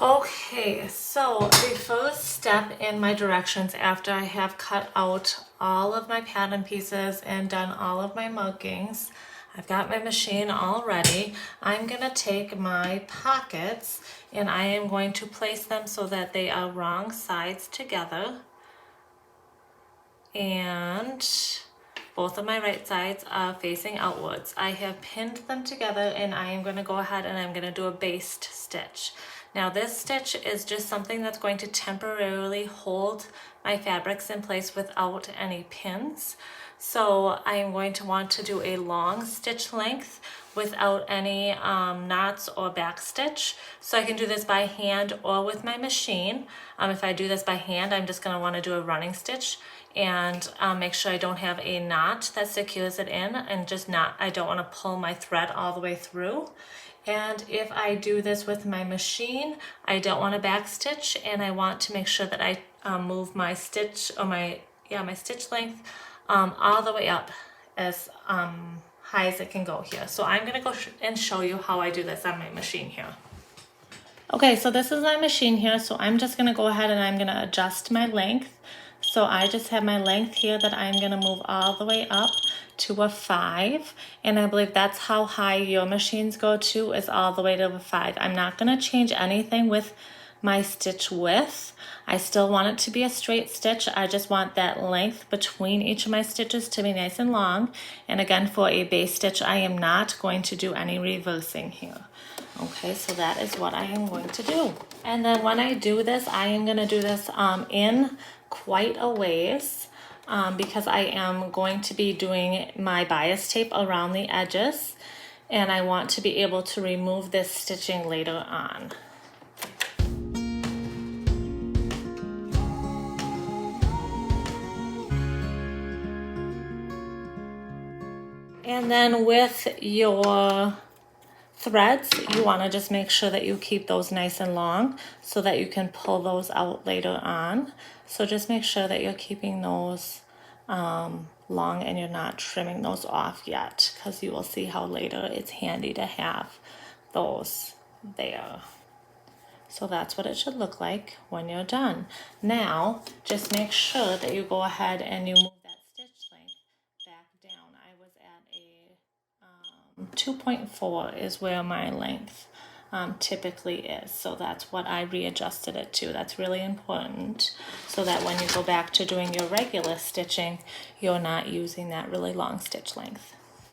Okay, so the first step in my directions after I have cut out all of my pattern pieces and done all of my markings, I've got my machine all ready. I'm gonna take my pockets and I am going to place them so that they are wrong sides together. And both of my right sides are facing outwards. I have pinned them together and I am going to go ahead and I'm going to do a basted stitch. Now this stitch is just something that's going to temporarily hold my fabrics in place without any pins. So I am going to want to do a long stitch length without any knots or back stitch. So I can do this by hand or with my machine. If I do this by hand, I'm just going to want to do a running stitch and make sure I don't have a knot that secures it in, and I don't want to pull my thread all the way through. And if I do this with my machine, I don't want to back stitch, and I want to make sure that I move my stitch or my stitch length all the way up as high as it can go here. So I'm going to go and show you how I do this on my machine here. Okay, so this is my machine here, so I'm just going to go ahead and I'm going to adjust my length. So I just have my length here that I'm going to move all the way up to a 5, and I believe that's how high your machines go to, is all the way to a 5. I'm not going to change anything with my stitch width. I still want it to be a straight stitch. I just want that length between each of my stitches to be nice and long. And again, for a base stitch, I am not going to do any reversing here. Okay, so that is what I am going to do. And then when I do this, I am going to do this in quite a ways because I am going to be doing my bias tape around the edges, and I want to be able to remove this stitching later on. And then with your threads, you want to just make sure that you keep those nice and long so that you can pull those out later on. So just make sure that you're keeping those long and you're not trimming those off yet, because you will see how later it's handy to have those there. So that's what it should look like when you're done. Now, just make sure that you go ahead and you move that stitch length back down. I was at a 2.4 is where my length typically is. So that's what I readjusted it to. That's really important so that when you go back to doing your regular stitching, you're not using that really long stitch length.